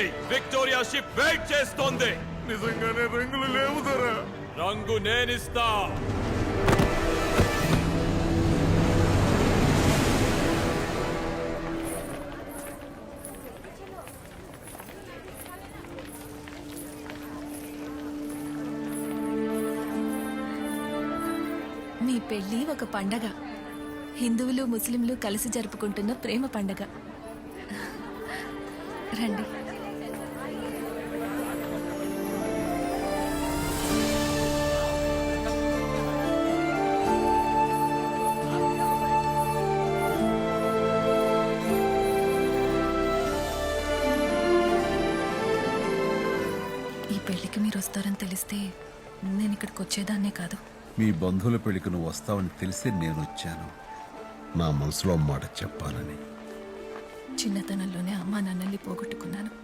వెళ్ళిపోండి. Victoria ship wait చేస్తోంది. నిజంగానే రంగులు లేవు దొరా. రంగు నేనిస్తా. మీ పెళ్లి ఒక పండగ. హిందువులు ముస్లింలు కలిసి జరుపుకుంటున్న ప్రేమ పండగ. రండి. ఈ పెళ్లికి మీరు వస్తారని తెలిస్తే నేను ఇక్కడికి వచ్చేదాన్నే కాదు. మీ బంధువుల పెళ్లికి నువ్వు వస్తావని తెలిసి నేను వచ్చాను. నా మనసులో మాట చెప్పాలని. చిన్నతనంలోనే అమ్మా నాన్నల్ని పోగొట్టుకున్నాను.